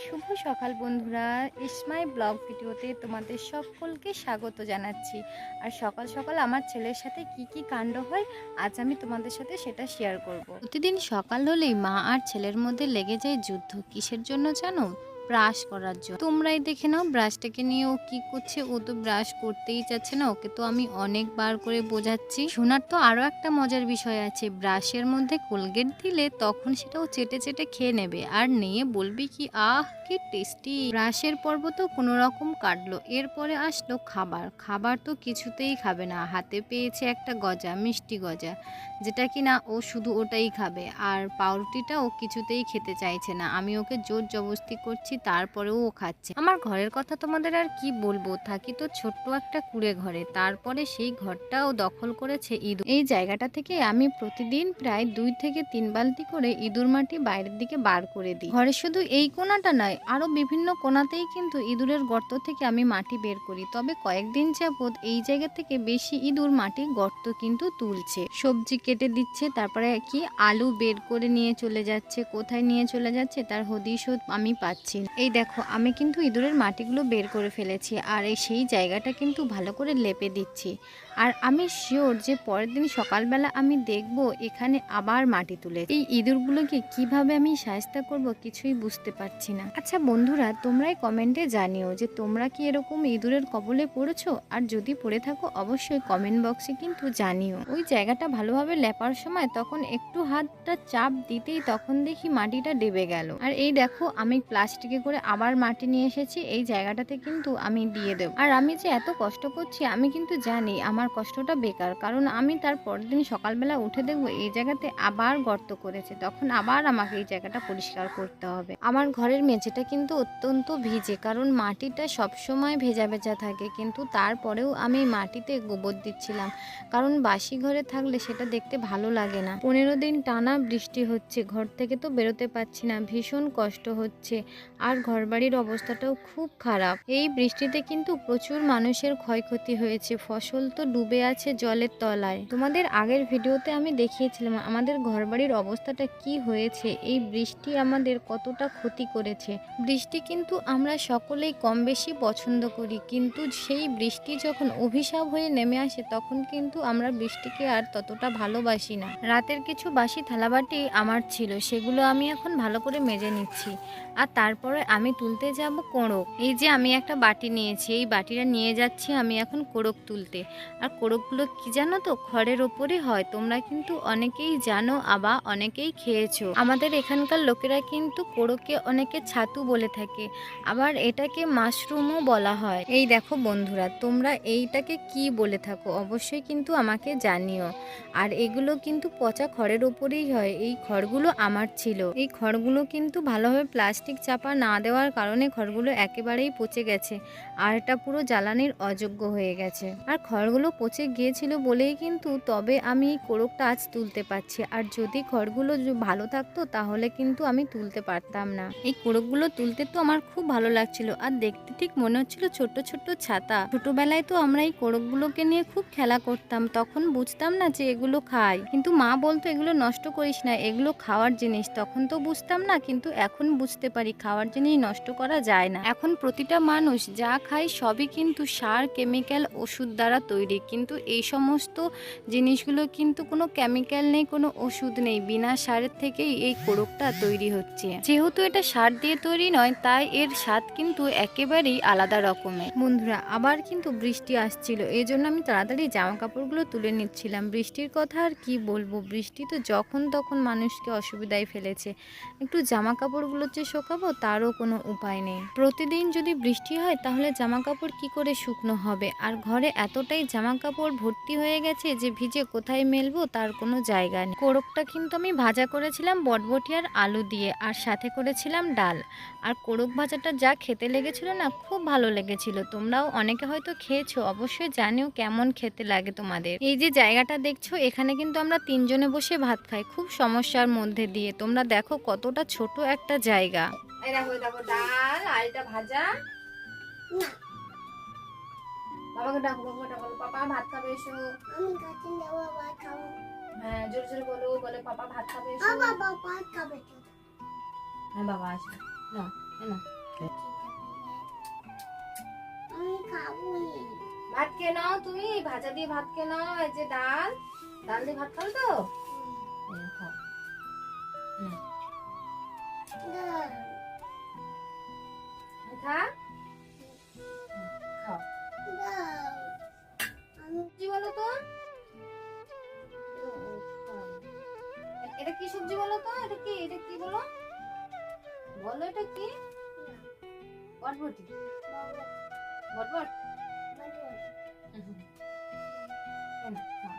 শুভ সকাল বন্ধুরা, ইসমাই ব্লগ ভিডিওতে তোমাদের সকলকে স্বাগত জানাচ্ছি। আর সকাল সকাল আমার ছেলের সাথে কি কি কাণ্ড হয় আজ আমি তোমাদের সাথে সেটা শেয়ার করব। প্রতিদিন সকাল হলেই মা আর ছেলের মধ্যে লেগে যায় যুদ্ধ। কিসের জন্য জানো? ব্রাশ করার জন্য। তোমরাই দেখে নাও ব্রাশটাকে নিয়ে ও কি করছে। ও তো ব্রাশ করতেই চাচ্ছে না। ওকে তো আমি অনেকবার করে বোঝাচ্ছি। শোনার তো আরো একটা মজার বিষয় আছে, ব্রাশের মধ্যে কোলগেট দিলে তখন সেটা ও চেটে চেটে খেয়ে নেবে আর নিয়ে বলবি কি আহ কি টেস্টি। ব্রাশের পর্ব তো কোনো রকম কাটলো। এরপরে আসলো খাবার। খাবার তো কিছুতেই খাবে না। হাতে পেয়েছে একটা গজা, মিষ্টি গজা, যেটা কিনা ও শুধু ওটাই খাবে। আর পাউরুটিটা ও কিছুতেই খেতে চাইছে না। আমি ওকে জোর জবরদস্তি করছি, তারপরেও ও খাচ্ছে। আমার ঘরের কথা তোমাদের আর কি বলবো, থাকি তো ছোট্ট একটা কুড়ে ঘরে, তারপরে সেই ঘরটাও দখল করেছে ইঁদুর। এই জায়গাটা থেকে আমি প্রতিদিন প্রায় 2 থেকে 3 বালতি করে ইঁদুর মাটি বাইরের দিকে বার করে দিই। ঘরে শুধু এই কোণাটা নয়, আরো বিভিন্ন কোণাতেই কিন্তু ইঁদুরের গর্ত থেকে আমি মাটি বের করি। তবে কয়েকদিন যাবৎ এই জায়গা থেকে বেশি ইঁদুর মাটি গর্ত কিন্তু তুলছে, সবজি কেটে দিচ্ছে, তারপরে কি আলু বের করে নিয়ে চলে যাচ্ছে। কোথায় নিয়ে চলে যাচ্ছে তার হদিশও আমি পাচ্ছি না। এই দেখো আমি কিন্তু ইঁদুরের মাটিগুলো বের করে ফেলেছি আর সেই জায়গাটা কিন্তু ভালো করে লেপে দিচ্ছি। আর আমি শিওর যে পরের দিন সকালবেলা আমি দেখব এখানে আবার মাটি তুলে। এই ইঁদুরগুলোকে কিভাবে আমি শায়েস্তা করব কিছুই বুঝতে পারছি না। আচ্ছা বন্ধুরা, তোমরাই কমেন্টে জানিও যে তোমরা কি এরকম ইঁদুরের কবলে পড়েছো, আর যদি পড়ে থাকো অবশ্যই কমেন্ট বক্সে কিন্তু জানিও। ওই জায়গাটা ভালোভাবে লেপার সময় তখন একটু হাতটা চাপ দিতেই তখন দেখি মাটিটা ডেবে গেল। আর এই দেখো আমি প্লাস্টিকে করে আবার মাটি নিয়ে এসেছি, এই জায়গাটাতে কিন্তু আমি দিয়ে দেবো। আর আমি যে এত কষ্ট করছি আমি কিন্তু জানি আমার কষ্টটা বেকার, কারণ আমি তার পরের দিন সকালবেলা উঠে দেখবো এই জায়গাতে আবার গর্ত করেছে, তখন আবার আমাকে এই জায়গাটা পরিষ্কার করতে হবে। আমার ঘরের মেঝেটা কিন্তু অত্যন্ত ভিজে, কারণ মাটিটা সবসময় ভেজা ভেজা থাকে, কিন্তু তারপরেও আমি মাটিতে গোবর দিচ্ছিলাম, কারণ বাসি ঘরে থাকলে সেটা দেখতে ভালো লাগে না। 15 দিন টানা বৃষ্টি হচ্ছে, ঘর থেকে তো বেরোতে পারছি না, ভীষণ কষ্ট হচ্ছে। আর ঘরবাড়ির অবস্থাটাও খুব খারাপ। এই বৃষ্টিতে কিন্তু প্রচুর মানুষের ক্ষয়ক্ষতি হয়েছে, ফসল তো ডুবে আছে জলের তলায়। তোমাদের আগের ভিডিওতে আমি দেখিয়েছিলাম আমাদের ঘরবাড়ির অবস্থাটা কি হয়েছে। এই বৃষ্টি আমাদের কতটা ক্ষতি করেছে। বৃষ্টি কিন্তু আমরা সকলেই কম বেশি পছন্দ করি, কিন্তু সেই বৃষ্টি যখন অভিশাপ হয়ে নেমে আসে তখন কিন্তু আমরা বৃষ্টিকে আর ততটা ভালোবাসি না। রাতের কিছু বাসি থালাবাটি আমার ছিল, সেগুলো আমি এখন ভালো করে মেজে নিচ্ছি। আর তারপরে আমি তুলতে যাব কোড়ক। এই যে আমি একটা বাটি নিয়েছি, এই বাটিটা নিয়ে যাচ্ছি আমি এখন কোড়ক তুলতে। আর কোড়কগুলো কি জানো তো, খড়ের ওপরে হয়। তোমরা কিন্তু অনেকেই জানো, আবার অনেকেই খেয়েছো। আমাদের এখানকার লোকেরা কিন্তু কোড়কে অনেকে ছাতু বলে থাকে, আবার এটাকে মাশরুমও বলা হয়। এই দেখো বন্ধুরা, তোমরা এইটাকে কি বলে থাকো অবশ্যই কিন্তু আমাকে জানিও। আর এগুলো কিন্তু পচা খড়ের ওপরেই হয়। এই খড়গুলো আমার ছিল, এই খড়গুলো কিন্তু ভালোভাবে প্লাস্টিক চাপা না দেওয়ার কারণে খড়গুলো একেবারেই পচে গেছে, আর এটা পুরো জ্বালানির অযোগ্য হয়ে গেছে। আর খড়গুলো পচে গিয়েছিল বলেই কিন্তু তবে আমি এই কোড়কটা আজ তুলতে পারছি। আর যদি খড়গুলো ভালো থাকতো তাহলে কিন্তু আমি তুলতে পারতাম না। এই কোড়কগুলো তুলতে তো আমার খুব ভালো লাগছিল, আর দেখতে ঠিক মনে হচ্ছিল ছোট্ট ছোট্ট ছাতা। ছোটবেলায় তো আমরা এই কোড়কগুলোকে নিয়ে খুব খেলা করতাম, তখন বুঝতাম না যে এগুলো খাই, কিন্তু মা বলতো এগুলো নষ্ট করিস না, এগুলো খাওয়ার জিনিস। তখন তো বুঝতাম না, কিন্তু এখন বুঝতে পারি খাওয়ার জিনিস নষ্ট করা যায় না। এখন প্রতিটা মানুষ যা খায় সবই কিন্তু সার, কেমিক্যাল, ওষুধ দ্বারা তৈরি, কিন্তু এই সমস্ত জিনিসগুলো কিন্তু কোনো কেমিক্যাল নেই, কোনো ওষুধ নেই, বিনা সারের থেকেই এই কোড়কটা তৈরি হচ্ছে। যেহেতু এটা সার দিয়ে তৈরি নয়, তাই এর স্বাদ কিন্তু একেবারেই আলাদা রকমের। বন্ধুরা আবার কিন্তু বৃষ্টি আসছিল, এই জন্য আমি তাড়াতাড়ি জামা কাপড়গুলো তুলে নিচ্ছিলাম। বৃষ্টির কথা আর কি বলবো, বৃষ্টি তো যখন তখন মানুষকে অসুবিধায় ফেলেছে। একটু জামা কাপড়গুলো যে শোকাবো তারও কোনো উপায় নেই। প্রতিদিন যদি বৃষ্টি হয় তাহলে জামা কাপড় কি করে শুকনো হবে। আর ঘরে এতটাই জামা কাপড় ভর্তি হয়ে গেছে যে ভিজে কোথায় মেলবো তার কোনো জায়গা নেই। কোড়কটা কিন্তু আমি ভাজা করেছিলাম বটবটি আর আলু দিয়ে, আর সাথে করেছিলাম ডাল। আর কোড়ক ভাজাটা যা খেতে লেগেছিল না, খুব ভালো লেগেছিল। তোমরাও অনেকে হয়তো খেয়েছো, অবশ্যই জানিও কেমন খেতে লাগে তোমাদের। এই যে জায়গাটা দেখছো, এখানে কিন্তু আমরা 3 জনে বসে ভাত খাই, খুব সমস্যার মধ্যে দিয়ে। তোমরা দেখো কতটা ছোট একটা জায়গা। এই দেখো দেখো ডাল আর এটা ভাজা। বাবাকে ডাকো, বাবাকে ডাকো, পাপা ভাত খাবে এসো। আমি কাছে নেব ভাত খাবো। হ্যাঁ জোরে জোরে বলো, বলে পাপা ভাত খাবে এসো। বাবা ভাত খাবে। হ্যাঁ বাবা আসবে। না না আমি খাবই। ভাত খেয়ে নাও, তুমি ভাজা দিয়ে ভাত খেয়ে নাও। এই যে ডাল, ডাল দিয়ে ভাত খাবে তো? খাও। দাও। খা, খাও। দাও। আমি কি বলো তো? এটা কি সবজি বলো তো? এটা কি? এটা কি বলো? বলো এটা কি? বটবটি। বটবট। এই নাও, খাও।